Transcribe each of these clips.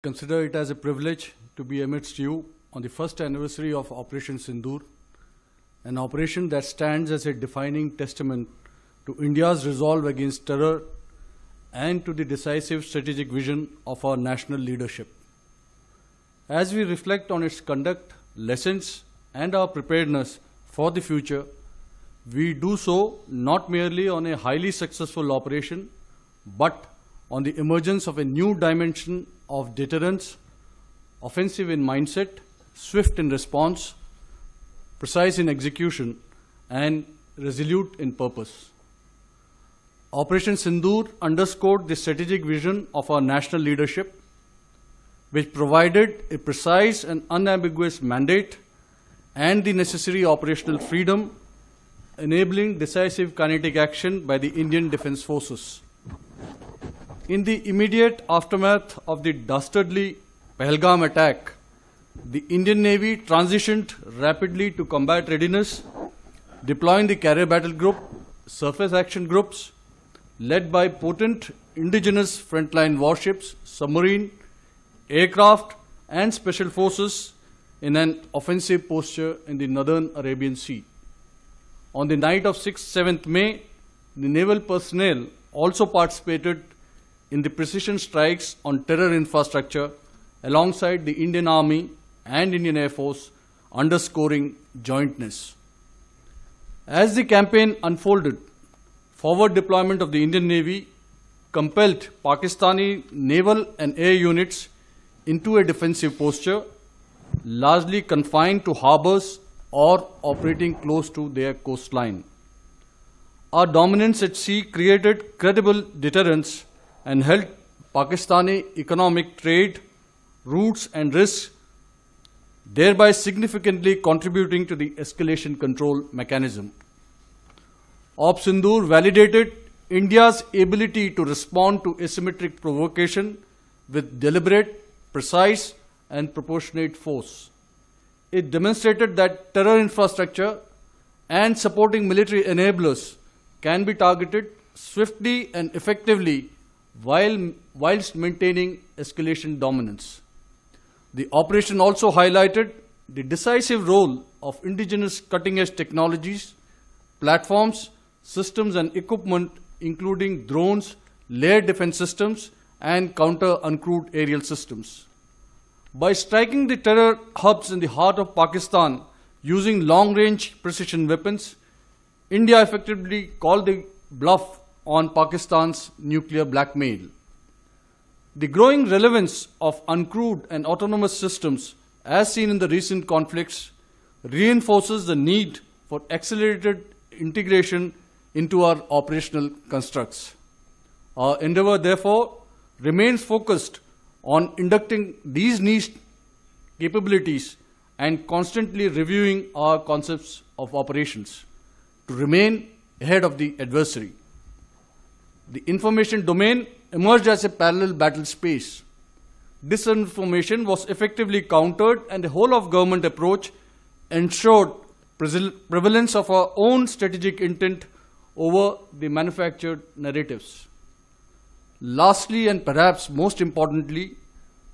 consider it as a privilege to be amidst you on the first anniversary of Operation Sindoor, an operation that stands as a defining testament to India's resolve against terror and to the decisive strategic vision of our national leadership. As we reflect on its conduct, lessons, and our preparedness for the future, we do so not merely on a highly successful operation, but on the emergence of a new dimension of deterrence, offensive in mindset, swift in response, precise in execution, and resolute in purpose. Operation Sindoor underscored the strategic vision of our national leadership, which provided a precise and unambiguous mandate and the necessary operational freedom, enabling decisive kinetic action by the Indian Defence Forces. In the immediate aftermath of the dastardly Pahalgam attack, the Indian Navy transitioned rapidly to combat readiness, deploying the carrier battle group, surface action groups, led by potent indigenous frontline warships, submarine, aircraft, and special forces in an offensive posture in the northern Arabian Sea. On the night of 6-7 May, the naval personnel also participated in the precision strikes on terror infrastructure alongside the Indian Army and Indian Air Force, underscoring jointness. As the campaign unfolded, forward deployment of the Indian Navy compelled Pakistani naval and air units into a defensive posture, largely confined to harbors or operating close to their coastline. Our dominance at sea created credible deterrence and held Pakistani economic trade, routes and risks, thereby significantly contributing to the escalation control mechanism. Op Sindoor validated India's ability to respond to asymmetric provocation with deliberate, precise and proportionate force. It demonstrated that terror infrastructure and supporting military enablers can be targeted swiftly and effectively whilst maintaining escalation dominance. The operation also highlighted the decisive role of indigenous cutting-edge technologies, platforms, systems and equipment, including drones, layered defense systems, and counter-uncrewed aerial systems. By striking the terror hubs in the heart of Pakistan using long-range precision weapons, India effectively called the bluff on Pakistan's nuclear blackmail. The growing relevance of uncrewed and autonomous systems, as seen in the recent conflicts, reinforces the need for accelerated integration into our operational constructs. Our endeavor, therefore, remains focused on inducting these niche capabilities and constantly reviewing our concepts of operations to remain ahead of the adversary. The information domain emerged as a parallel battle space. Disinformation was effectively countered and the whole of government approach ensured prevalence of our own strategic intent over the manufactured narratives. Lastly, and perhaps most importantly,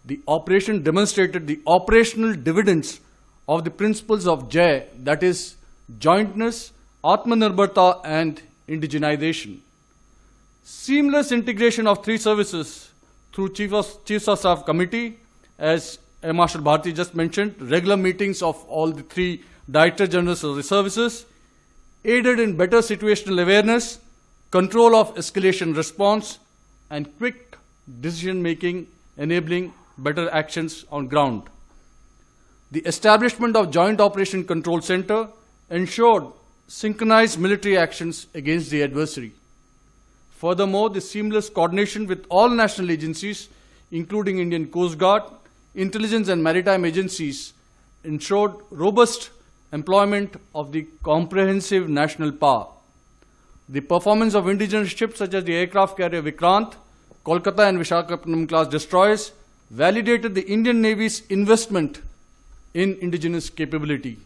the operation demonstrated the operational dividends of the principles of JAI, that is, jointness, Atmanirbharta, and indigenization. Seamless integration of three services through Chiefs of Staff Committee, as Air Marshal Bharti just mentioned, regular meetings of all the three Director Generals of the services, aided in better situational awareness, control of escalation response, and quick decision-making, enabling better actions on ground. The establishment of Joint Operation Control Center ensured synchronized military actions against the adversary. Furthermore, the seamless coordination with all national agencies, including Indian Coast Guard, intelligence and maritime agencies, ensured robust employment of the comprehensive national power. The performance of indigenous ships such as the aircraft carrier Vikrant, Kolkata and Visakhapatnam class destroyers validated the Indian Navy's investment in indigenous capability,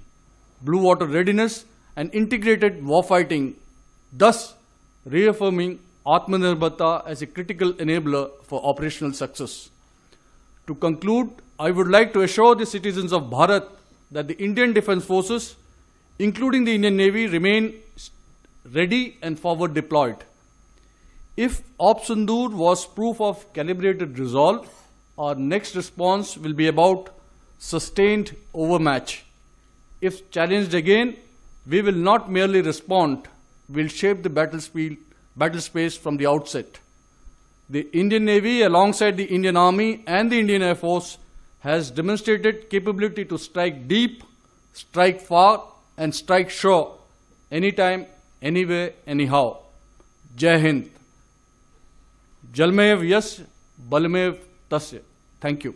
blue water readiness and integrated warfighting, thus reaffirming Atmanirbharta as a critical enabler for operational success. To conclude, I would like to assure the citizens of Bharat that the Indian Defence Forces, including the Indian Navy, remain ready and forward deployed. If Op Sindoor was proof of calibrated resolve, our next response will be about sustained overmatch. If challenged again, we will not merely respond, we will shape the battle space from the outset. The Indian Navy, alongside the Indian Army and the Indian Air Force, has demonstrated capability to strike deep, strike far, and strike sure, anytime, anywhere, anyhow. Jai Hind. Jalmev yas, balmev tasya. Thank you.